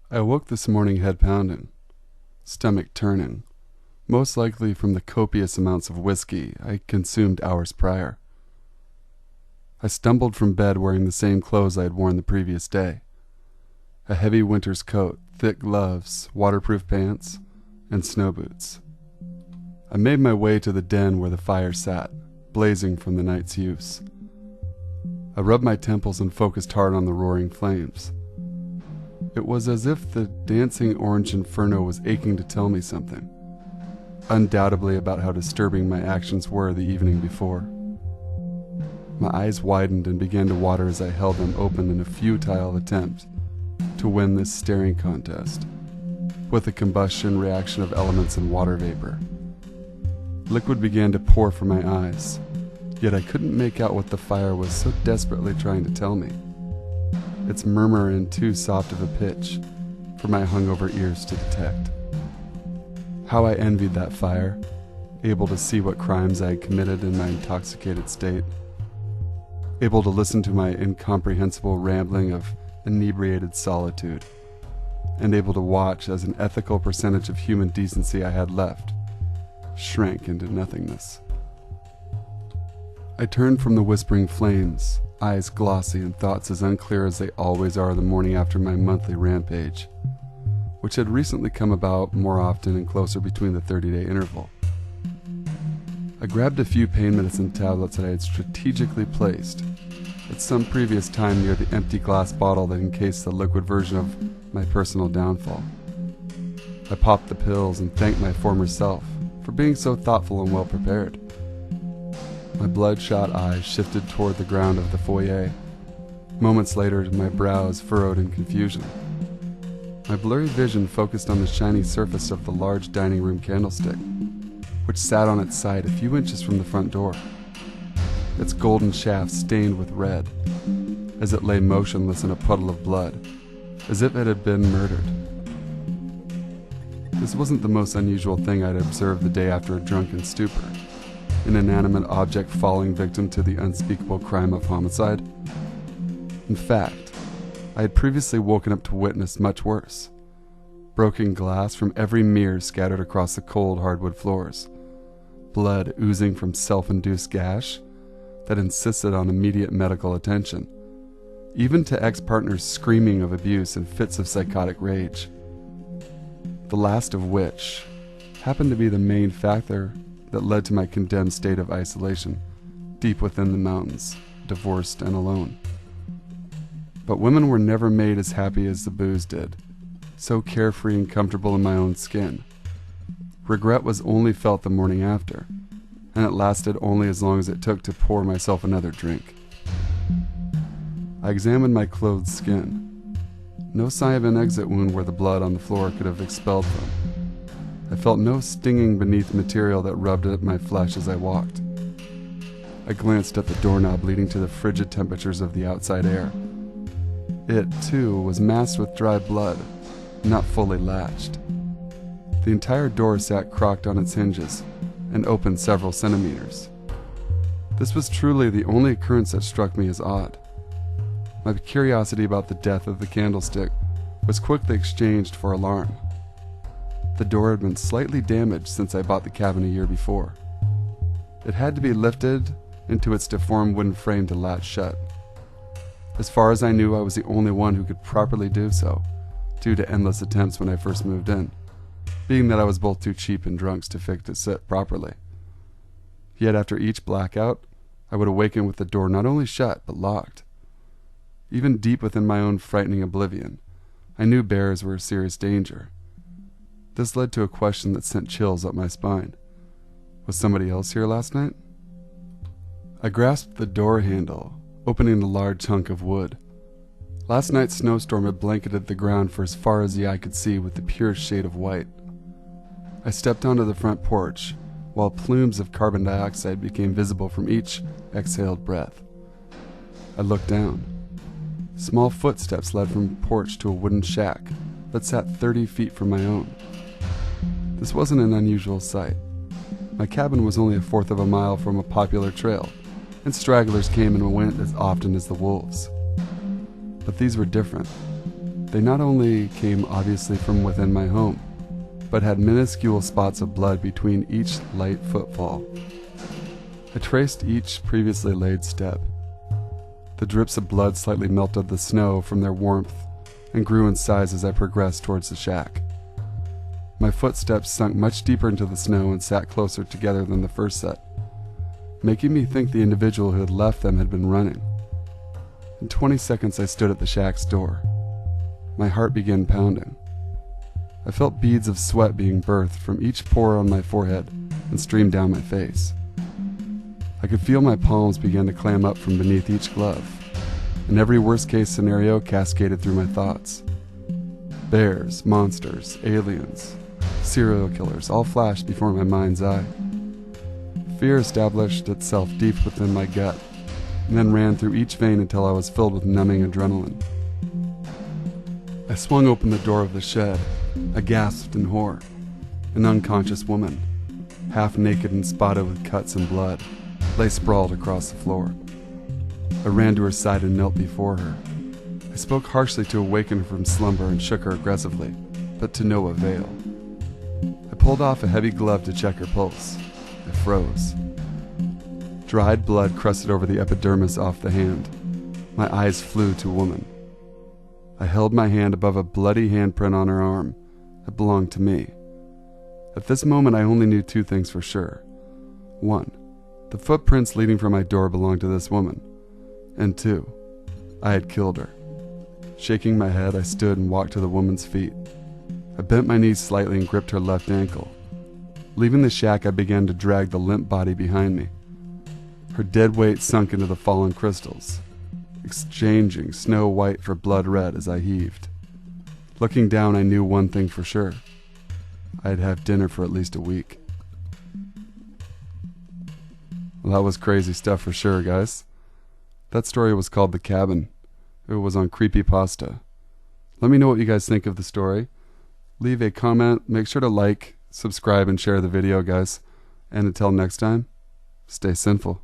I awoke this morning head pounding, stomach turning, most likely from the copious amounts of whiskey I consumed hours prior. I stumbled from bed wearing the same clothes I had worn the previous day. A heavy winter's coat, thick gloves, waterproof pants, and snow boots. I made my way to the den where the fire sat, blazing from the night's use. I rubbed my temples and focused hard on the roaring flames. It was as if the dancing orange inferno was aching to tell me something, undoubtedly about how disturbing my actions were the evening before. My eyes widened and began to water as I held them open in a futile attempt to win this staring contest, with the combustion reaction of elements and water vapor. Liquid began to pour from my eyes, yet I couldn't make out what the fire was so desperately trying to tell me. Its murmur in too soft of a pitch for my hungover ears to detect. How I envied that fire, able to see what crimes I had committed in my intoxicated state, able to listen to my incomprehensible rambling of inebriated solitude, and able to watch as an ethical percentage of human decency I had left shrank into nothingness. I turned from the whispering flames, eyes glossy and thoughts as unclear as they always are the morning after my monthly rampage, which had recently come about more often and closer between the 30-day interval. I grabbed a few pain medicine tablets that I had strategically placed at some previous time near the empty glass bottle that encased the liquid version of my personal downfall. I popped the pills and thanked my former self for being so thoughtful and well prepared. My bloodshot eyes shifted toward the ground of the foyer. Moments later, my brows furrowed in confusion. My blurry vision focused on the shiny surface of the large dining room candlestick, which sat on its side a few inches from the front door, its golden shaft stained with red, as it lay motionless in a puddle of blood, as if it had been murdered. This wasn't the most unusual thing I'd observed the day after a drunken stupor, an inanimate object falling victim to the unspeakable crime of homicide. In fact, I had previously woken up to witness much worse. Broken glass from every mirror scattered across the cold hardwood floors, blood oozing from self-induced gash that insisted on immediate medical attention, even to ex-partners screaming of abuse and fits of psychotic rage. The last of which happened to be the main factor that led to my condemned state of isolation, deep within the mountains, divorced and alone. But women were never made as happy as the booze did, so carefree and comfortable in my own skin. Regret was only felt the morning after, and it lasted only as long as it took to pour myself another drink. I examined my clothed skin. No sign of an exit wound where the blood on the floor could have expelled from. I felt no stinging beneath material that rubbed at my flesh as I walked. I glanced at the doorknob leading to the frigid temperatures of the outside air. It, too, was masked with dry blood, not fully latched. The entire door sat crocked on its hinges and opened several centimeters. This was truly the only occurrence that struck me as odd. My curiosity about the death of the candlestick was quickly exchanged for alarm. The door had been slightly damaged since I bought the cabin a year before. It had to be lifted into its deformed wooden frame to latch shut. As far as I knew, I was the only one who could properly do so, due to endless attempts when I first moved in, being that I was both too cheap and drunk to fix it sit properly. Yet after each blackout, I would awaken with the door not only shut, but locked. Even deep within my own frightening oblivion, I knew bears were a serious danger. This led to a question that sent chills up my spine. Was somebody else here last night? I grasped the door handle, opening the large hunk of wood. Last night's snowstorm had blanketed the ground for as far as the eye could see with the purest shade of white. I stepped onto the front porch, while plumes of carbon dioxide became visible from each exhaled breath. I looked down. Small footsteps led from the porch to a wooden shack that sat 30 feet from my own. This wasn't an unusual sight. My cabin was only a fourth of a mile from a popular trail, and stragglers came and went as often as the wolves. But these were different. They not only came obviously from within my home, but had minuscule spots of blood between each light footfall. I traced each previously laid step. The drips of blood slightly melted the snow from their warmth and grew in size as I progressed towards the shack. My footsteps sunk much deeper into the snow and sat closer together than the first set, making me think the individual who had left them had been running. In 20 seconds I stood at the shack's door. My heart began pounding. I felt beads of sweat being birthed from each pore on my forehead and stream down my face. I could feel my palms begin to clam up from beneath each glove, and every worst-case scenario cascaded through my thoughts. Bears, monsters, aliens, serial killers all flashed before my mind's eye. Fear established itself deep within my gut, and then ran through each vein until I was filled with numbing adrenaline. I swung open the door of the shed. I gasped in horror. An unconscious woman, half naked and spotted with cuts and blood, lay sprawled across the floor. I ran to her side and knelt before her. I spoke harshly to awaken her from slumber and shook her aggressively, but to no avail. I pulled off a heavy glove to check her pulse. I froze. Dried blood crusted over the epidermis off the hand. My eyes flew to a woman. I held my hand above a bloody handprint on her arm. It belonged to me. At this moment, I only knew two things for sure. One, the footprints leading from my door belonged to this woman. And two, I had killed her. Shaking my head, I stood and walked to the woman's feet. I bent my knees slightly and gripped her left ankle. Leaving the shack, I began to drag the limp body behind me. Her dead weight sunk into the fallen crystals, exchanging snow white for blood red as I heaved. Looking down, I knew one thing for sure. I'd have dinner for at least a week. Well, that was crazy stuff for sure, guys. That story was called The Cabin. It was on Creepypasta. Let me know what you guys think of the story. Leave a comment. Make sure to like, subscribe, and share the video, guys. And until next time, stay sinful.